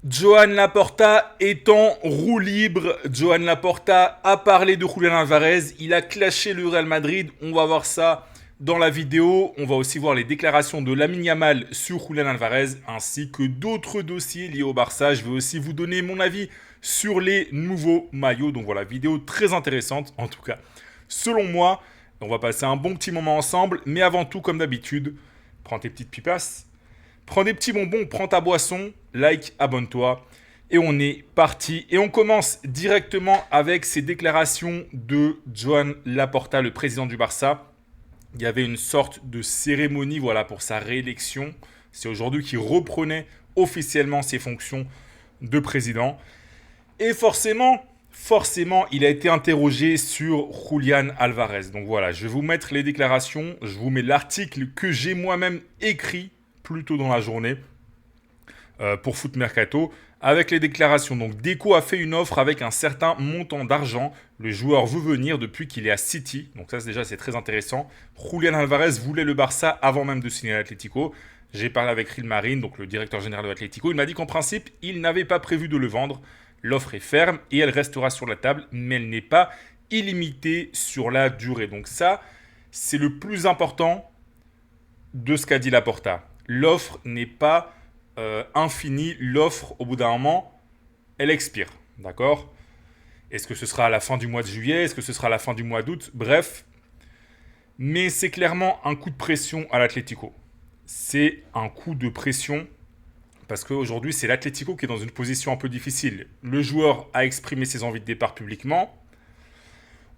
Joan Laporta est en roue libre. Joan Laporta a parlé de Julián Alvarez. Il a clashé le Real Madrid. On va voir ça dans la vidéo. On va aussi voir les déclarations de Lamine Yamal sur Julián Alvarez ainsi que d'autres dossiers liés au Barça. Je vais aussi vous donner mon avis sur les nouveaux maillots. Donc voilà, vidéo très intéressante en tout cas. Selon moi, on va passer un bon petit moment ensemble. Mais avant tout, comme d'habitude, prends tes petites pipasses. Prends des petits bonbons, prends ta boisson, like, abonne-toi. Et on est parti. Et on commence directement avec ces déclarations de Joan Laporta, le président du Barça. Il y avait une sorte de cérémonie voilà, pour sa réélection. C'est aujourd'hui qu'il reprenait officiellement ses fonctions de président. Et forcément, il a été interrogé sur Julián Alvarez. Donc voilà, je vais vous mettre les déclarations. Je vous mets l'article que j'ai moi-même écrit plus tôt dans la journée pour Foot Mercato avec les déclarations. Donc Deco a fait une offre avec un certain montant d'argent. Le joueur veut venir depuis qu'il est à City. Donc ça déjà c'est très intéressant. Julián Alvarez voulait le Barça avant même de signer à l'Atlético. J'ai parlé avec Rilmarin, donc le directeur général de l'Atlético. Il m'a dit qu'en principe il n'avait pas prévu de le vendre. L'offre est ferme et elle restera sur la table, mais elle n'est pas illimitée sur la durée. Donc ça c'est le plus important de ce qu'a dit Laporta. L'offre n'est pas infinie. L'offre, au bout d'un moment, elle expire. D'accord ? Est-ce que ce sera à la fin du mois de juillet ? Est-ce que ce sera à la fin du mois d'août ? Bref. Mais c'est clairement un coup de pression à l'Atlético. C'est un coup de pression parce qu'aujourd'hui, c'est l'Atlético qui est dans une position un peu difficile. Le joueur a exprimé ses envies de départ publiquement.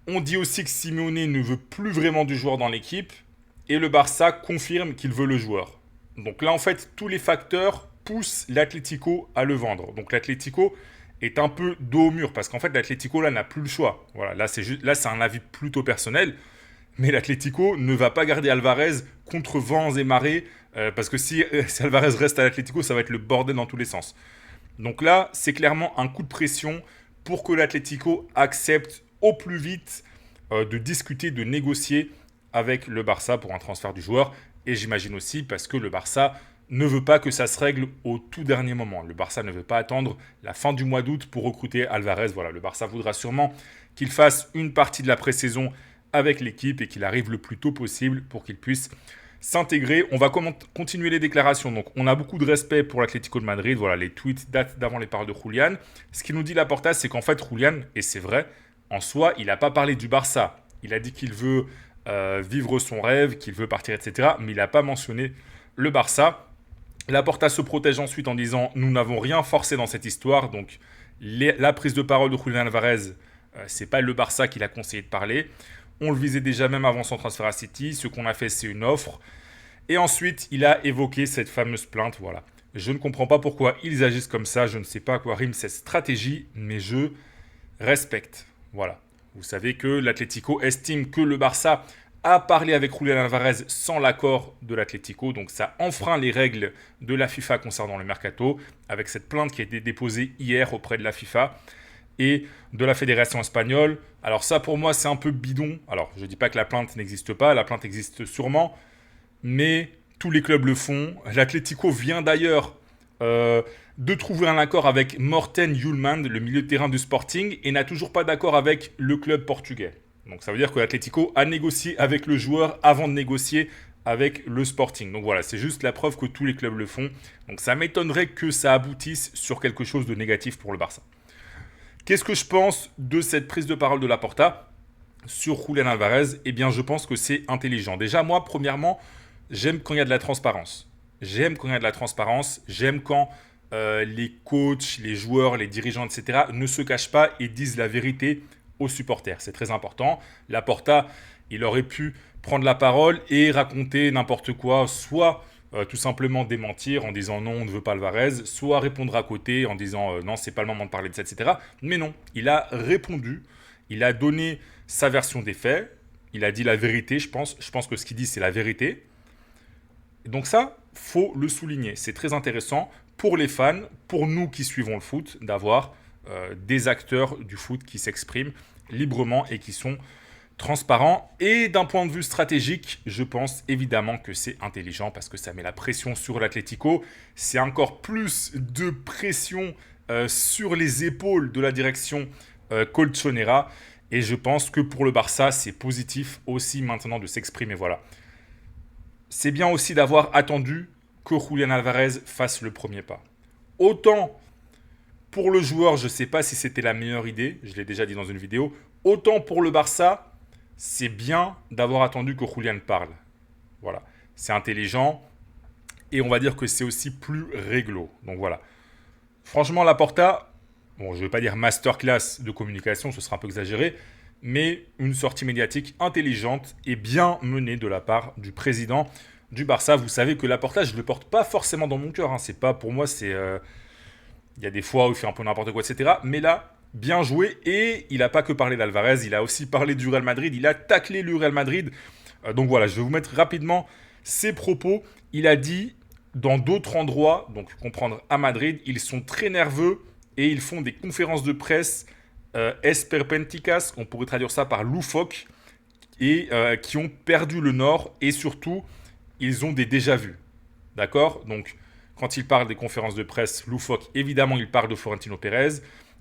On dit aussi que Simeone ne veut plus vraiment du joueur dans l'équipe. Et le Barça confirme qu'il veut le joueur. Donc là, en fait, tous les facteurs poussent l'Atlético à le vendre. Donc l'Atlético est un peu dos au mur parce qu'en fait, l'Atlético là n'a plus le choix. Voilà, là c'est un avis plutôt personnel, mais l'Atlético ne va pas garder Alvarez contre vents et marées parce que si Alvarez reste à l'Atlético, ça va être le bordel dans tous les sens. Donc là, c'est clairement un coup de pression pour que l'Atlético accepte au plus vite de discuter, de négocier avec le Barça pour un transfert du joueur. Et j'imagine aussi parce que le Barça ne veut pas que ça se règle au tout dernier moment. Le Barça ne veut pas attendre la fin du mois d'août pour recruter Alvarez. Voilà, le Barça voudra sûrement qu'il fasse une partie de la pré-saison avec l'équipe et qu'il arrive le plus tôt possible pour qu'il puisse s'intégrer. On va continuer les déclarations. Donc, on a beaucoup de respect pour l'Atlético de Madrid. Voilà, les tweets datent d'avant les paroles de Julián. Ce qu'il nous dit Laporta, c'est qu'en fait, Julián, et c'est vrai, en soi, il n'a pas parlé du Barça. Il a dit qu'il veut vivre son rêve, qu'il veut partir, etc. Mais il n'a pas mentionné le Barça. Laporta se protège ensuite en disant « Nous n'avons rien forcé dans cette histoire ». Donc, la prise de parole de Julián Alvarez, c'est pas le Barça qui l'a conseillé de parler. On le visait déjà même avant son transfert à City. Ce qu'on a fait, c'est une offre. Et ensuite, il a évoqué cette fameuse plainte. Voilà. Je ne comprends pas pourquoi ils agissent comme ça. Je ne sais pas à quoi rime cette stratégie, mais je respecte. Voilà. Vous savez que l'Atlético estime que le Barça a parlé avec Julián Alvarez sans l'accord de l'Atlético. Donc ça enfreint les règles de la FIFA concernant le mercato, avec cette plainte qui a été déposée hier auprès de la FIFA et de la Fédération espagnole. Alors ça, pour moi, c'est un peu bidon. Alors, je ne dis pas que la plainte n'existe pas, la plainte existe sûrement, mais tous les clubs le font. L'Atlético vient d'ailleurs de trouver un accord avec Morten Hjulmand, le milieu de terrain du Sporting, et n'a toujours pas d'accord avec le club portugais. Donc ça veut dire que l'Atlético a négocié avec le joueur avant de négocier avec le Sporting. Donc voilà, c'est juste la preuve que tous les clubs le font. Donc ça m'étonnerait que ça aboutisse sur quelque chose de négatif pour le Barça. Qu'est-ce que je pense de cette prise de parole de Laporta sur Julián Alvarez ? Eh bien, je pense que c'est intelligent. Déjà, moi, premièrement, j'aime quand il y a de la transparence. J'aime quand les coachs, les joueurs, les dirigeants, etc. ne se cachent pas et disent la vérité aux supporters. C'est très important. Laporta, il aurait pu prendre la parole et raconter n'importe quoi, soit tout simplement démentir en disant non, on ne veut pas Alvarez, soit répondre à côté en disant non, c'est pas le moment de parler de ça, etc. Mais non, il a répondu, il a donné sa version des faits, il a dit la vérité, je pense que ce qu'il dit, c'est la vérité. Donc ça, faut le souligner. C'est très intéressant pour les fans, pour nous qui suivons le foot, d'avoir des acteurs du foot qui s'expriment librement et qui sont transparent. Et d'un point de vue stratégique, je pense évidemment que c'est intelligent parce que ça met la pression sur l'Atlético. C'est encore plus de pression sur les épaules de la direction colchonera. Et je pense que pour le Barça, c'est positif aussi maintenant de s'exprimer. Voilà. C'est bien aussi d'avoir attendu que Julián Álvarez fasse le premier pas. Autant pour le joueur, je ne sais pas si c'était la meilleure idée, je l'ai déjà dit dans une vidéo, autant pour le Barça, c'est bien d'avoir attendu que Julián parle. Voilà, c'est intelligent et on va dire que c'est aussi plus réglo. Donc voilà. Franchement, Laporta, bon, je ne vais pas dire masterclass de communication, ce sera un peu exagéré, mais une sortie médiatique intelligente et bien menée de la part du président du Barça. Vous savez que Laporta, je ne le porte pas forcément dans mon cœur. Hein. C'est pas pour moi, c'est il y a des fois où il fait un peu n'importe quoi, etc. Mais là, bien joué. Et il n'a pas que parlé d'Alvarez, il a aussi parlé du Real Madrid. Il a taclé le Real Madrid. Donc voilà, je vais vous mettre rapidement ses propos. Il a dit dans d'autres endroits, donc comprendre à Madrid, ils sont très nerveux et ils font des conférences de presse esperpenticas, on pourrait traduire ça par loufoques, et qui ont perdu le nord et surtout, ils ont des déjà-vus. D'accord? Donc, quand il parle des conférences de presse loufoques, évidemment, il parle de Florentino Pérez.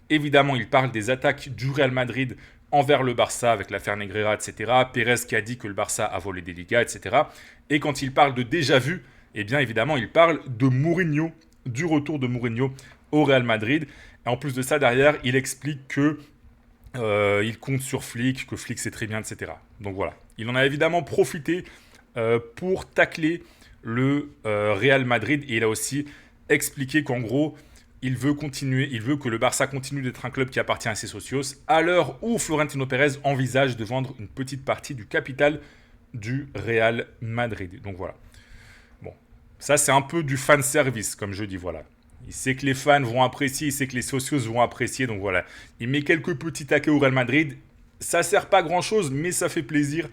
Évidemment, il parle des attaques du Real Madrid envers le Barça avec l'affaire Negreira, etc. Pérez qui a dit que le Barça a volé des Ligas, etc. Et quand il parle de déjà-vu, eh bien, évidemment, il parle de Mourinho, du retour de Mourinho au Real Madrid. Et en plus de ça, derrière, il explique que il compte sur Flick, que Flick c'est très bien, etc. Donc voilà. Il en a évidemment profité pour tacler le Real Madrid et il a aussi expliqué qu'en gros, il veut que le Barça continue d'être un club qui appartient à ses socios à l'heure où Florentino Pérez envisage de vendre une petite partie du capital du Real Madrid. Donc voilà. Bon, ça c'est un peu du fan service, comme je dis, voilà. Il sait que les fans vont apprécier, il sait que les socios vont apprécier, donc voilà. Il met quelques petits taquets au Real Madrid. Ça sert pas à grand chose, mais ça fait plaisir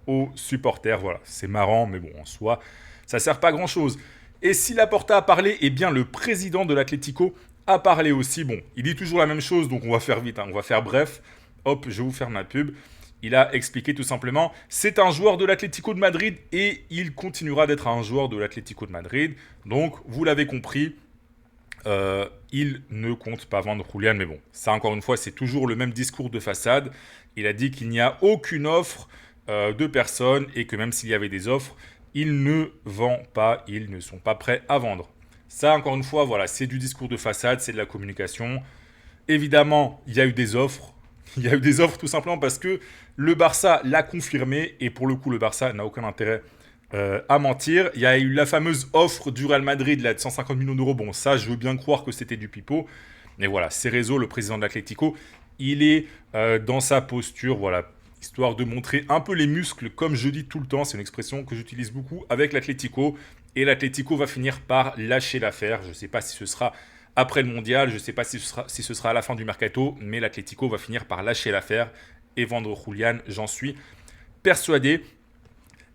aux supporters, voilà. C'est marrant, mais bon, en soi, ça sert pas à grand chose. Et si Laporta a parlé, eh bien le président de l'Atlético a parlé aussi. Bon, il dit toujours la même chose, donc on va faire vite, hein, on va faire bref. Hop, je vais vous faire ma pub. Il a expliqué tout simplement, c'est un joueur de l'Atlético de Madrid et il continuera d'être un joueur de l'Atlético de Madrid. Donc, vous l'avez compris, il ne compte pas vendre Julián, mais bon, ça encore une fois, c'est toujours le même discours de façade. Il a dit qu'il n'y a aucune offre de personne et que même s'il y avait des offres, il ne vend pas, ils ne sont pas prêts à vendre. Ça, encore une fois, voilà, c'est du discours de façade, c'est de la communication. Évidemment, il y a eu des offres. Il y a eu des offres tout simplement parce que le Barça l'a confirmé et pour le coup, le Barça n'a aucun intérêt à mentir. Il y a eu la fameuse offre du Real Madrid là, de 150 millions d'euros. Bon, ça, je veux bien croire que c'était du pipeau. Mais voilà, Cerezo, le président de l'Atlético, il est dans sa posture, voilà, histoire de montrer un peu les muscles, comme je dis tout le temps, c'est une expression que j'utilise beaucoup avec l'Atlético. Et l'Atlético va finir par lâcher l'affaire. Je ne sais pas si ce sera après le mondial, je ne sais pas si ce sera à la fin du mercato, mais l'Atlético va finir par lâcher l'affaire et vendre Julián, j'en suis persuadé.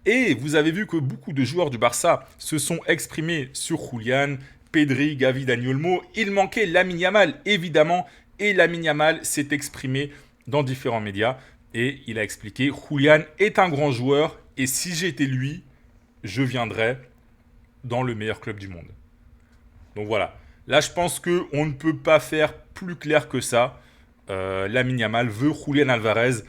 Et vous avez vu que beaucoup de joueurs du Barça se sont exprimés sur Julián, Pedri, Gavi, Dani Olmo. Il manquait Lamine Yamal, évidemment, et Lamine Yamal s'est exprimé dans différents médias. Et il a expliqué, Julián est un grand joueur, et si j'étais lui, je viendrais dans le meilleur club du monde. Donc voilà. Là, je pense qu'on ne peut pas faire plus clair que ça. Lamine Yamal veut Julián Álvarez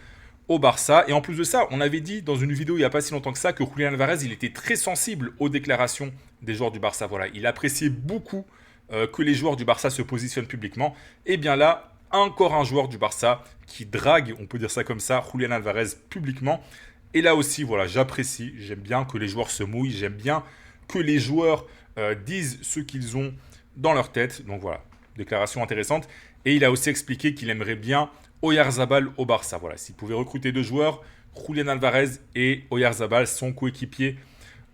au Barça. Et en plus de ça, on avait dit dans une vidéo il n'y a pas si longtemps que ça que Julián Álvarez, il était très sensible aux déclarations des joueurs du Barça. Voilà, il appréciait beaucoup que les joueurs du Barça se positionnent publiquement. Et bien là, encore un joueur du Barça qui drague, on peut dire ça comme ça, Julián Álvarez publiquement. Et là aussi, voilà, j'apprécie, j'aime bien que les joueurs se mouillent, j'aime bien que les joueurs disent ce qu'ils ont dans leur tête. Donc voilà, déclaration intéressante. Et il a aussi expliqué qu'il aimerait bien Oyarzabal au Barça. Voilà, s'il pouvait recruter deux joueurs, Julián Álvarez et Oyarzabal, son coéquipier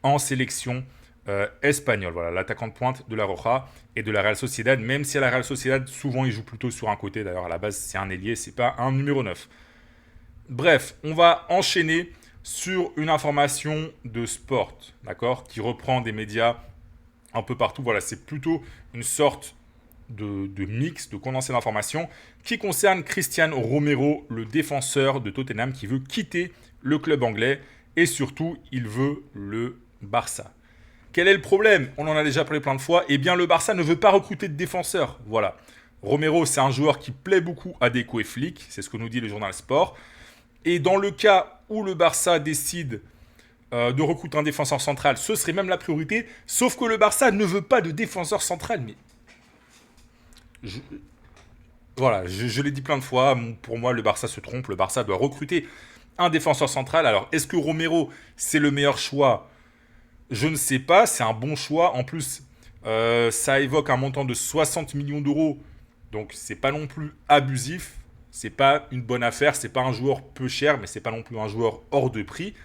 en sélection espagnole. Voilà, l'attaquant de pointe de la Roja et de la Real Sociedad. Même si à la Real Sociedad, souvent il joue plutôt sur un côté. D'ailleurs, à la base, c'est un ailier, c'est pas un numéro 9. Bref, on va enchaîner sur une information de sport, d'accord, qui reprend des médias un peu partout. Voilà, c'est plutôt une sorte de mix, de condensé d'informations qui concerne Cristian Romero, le défenseur de Tottenham qui veut quitter le club anglais et surtout, il veut le Barça. Quel est le problème? On en a déjà parlé plein de fois. Eh bien, le Barça ne veut pas recruter de défenseurs. Voilà. Romero, c'est un joueur qui plaît beaucoup à Deco et Flick. C'est ce que nous dit le journal Sport. Et dans le cas où le Barça décide de recruter un défenseur central, ce serait même la priorité. Sauf que le Barça ne veut pas de défenseur central. Mais voilà, je l'ai dit plein de fois. Pour moi, le Barça se trompe. Le Barça doit recruter un défenseur central. Alors, est-ce que Romero, c'est le meilleur choix? Je ne sais pas. C'est un bon choix. En plus, ça évoque un montant de 60 millions d'euros. Donc, c'est pas non plus abusif. C'est pas une bonne affaire. C'est pas un joueur peu cher, mais c'est pas non plus un joueur hors de prix.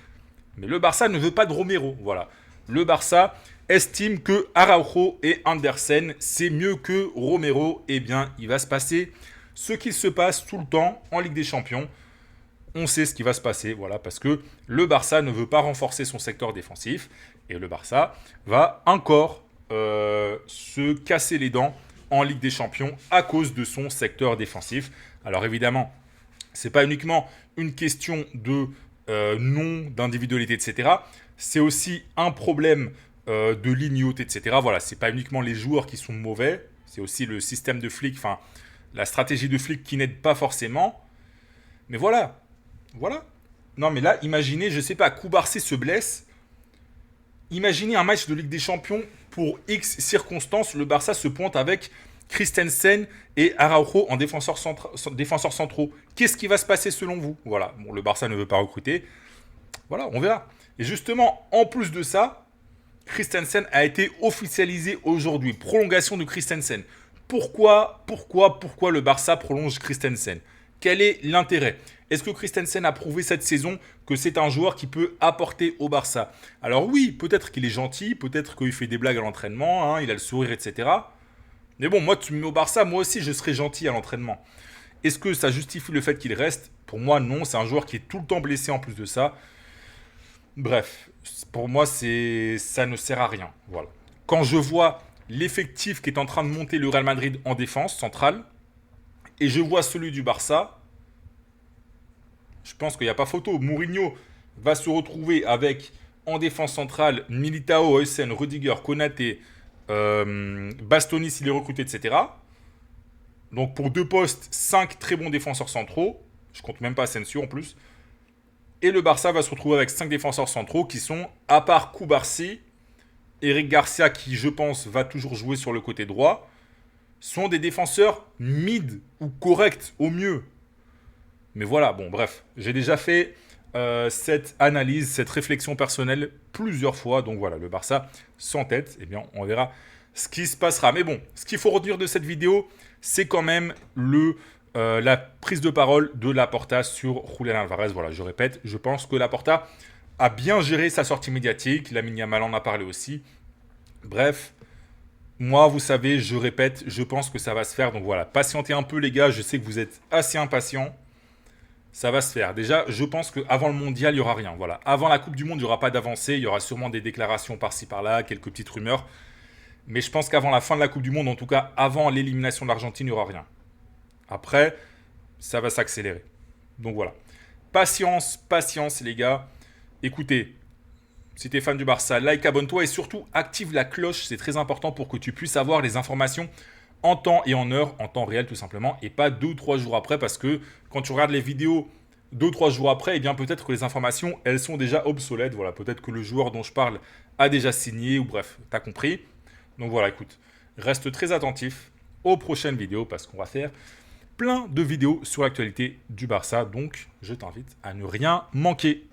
Mais le Barça ne veut pas de Romero. Voilà. Le Barça estime que Araujo et Andersen, c'est mieux que Romero. Eh bien, il va se passer ce qu'il se passe tout le temps en Ligue des Champions. On sait ce qui va se passer, voilà, parce que le Barça ne veut pas renforcer son secteur défensif. Et le Barça va encore se casser les dents en Ligue des Champions à cause de son secteur défensif. Alors évidemment, ce n'est pas uniquement une question de nom, d'individualité, etc. C'est aussi un problème de ligne haute, etc. Voilà, c'est pas uniquement les joueurs qui sont mauvais, c'est aussi le système de Flick, enfin la stratégie de Flick qui n'aide pas forcément. Mais voilà. Non mais là, imaginez, je sais pas, Koubarsi se blesse. Imaginez un match de Ligue des Champions pour X circonstances, le Barça se pointe avec Christensen et Araujo en défenseurs centraux. Qu'est-ce qui va se passer selon vous? Voilà, bon, le Barça ne veut pas recruter. Voilà, on verra. Et justement, en plus de ça, Christensen a été officialisé aujourd'hui. Prolongation de Christensen. Pourquoi le Barça prolonge Christensen? Quel est l'intérêt? Est-ce que Christensen a prouvé cette saison que c'est un joueur qui peut apporter au Barça? Alors oui, peut-être qu'il est gentil, peut-être qu'il fait des blagues à l'entraînement, hein, il a le sourire, etc. Mais bon, moi, tu me mets au Barça, moi aussi, je serais gentil à l'entraînement. Est-ce que ça justifie le fait qu'il reste? Pour moi, non. C'est un joueur qui est tout le temps blessé en plus de ça. Bref, pour moi, ça ne sert à rien. Voilà. Quand je vois l'effectif qui est en train de monter le Real Madrid en défense centrale, et je vois celui du Barça, je pense qu'il n'y a pas photo. Mourinho va se retrouver avec, en défense centrale, Militao, Heusen, Rudiger, Konaté, Bastoni s'il est recruté, etc. Donc pour deux postes, 5 très bons défenseurs centraux. Je compte même pas Asensio en plus. Et le Barça va se retrouver avec 5 défenseurs centraux qui sont, à part Koubarsi, Eric Garcia qui je pense va toujours jouer sur le côté droit, sont des défenseurs mid ou corrects au mieux. Mais voilà, bon bref, j'ai déjà fait cette analyse, cette réflexion personnelle plusieurs fois. Donc voilà, le Barça sans tête, eh bien on verra ce qui se passera. Mais bon, ce qu'il faut retenir de cette vidéo, c'est quand même la prise de parole de Laporta sur Julián Álvarez. Voilà, je répète, je pense que Laporta a bien géré sa sortie médiatique. Lamine Yamal en a parlé aussi. Bref, moi, vous savez, je répète, je pense que ça va se faire. Donc voilà, patientez un peu les gars, je sais que vous êtes assez impatients. Ça va se faire. Déjà, je pense qu'avant le mondial, il n'y aura rien. Voilà. Avant la Coupe du Monde, il n'y aura pas d'avancée. Il y aura sûrement des déclarations par-ci, par-là, quelques petites rumeurs. Mais je pense qu'avant la fin de la Coupe du Monde, en tout cas avant l'élimination de l'Argentine, il n'y aura rien. Après, ça va s'accélérer. Donc voilà. Patience les gars. Écoutez, si tu es fan du Barça, like, abonne-toi et surtout active la cloche. C'est très important pour que tu puisses avoir les informations en temps et en heure, en temps réel tout simplement, et pas 2 ou 3 jours après, parce que quand tu regardes les vidéos 2 ou 3 jours après, eh bien peut-être que les informations, elles sont déjà obsolètes. Voilà, peut-être que le joueur dont je parle a déjà signé, ou bref, t'as compris. Donc voilà, écoute, reste très attentif aux prochaines vidéos, parce qu'on va faire plein de vidéos sur l'actualité du Barça, donc je t'invite à ne rien manquer.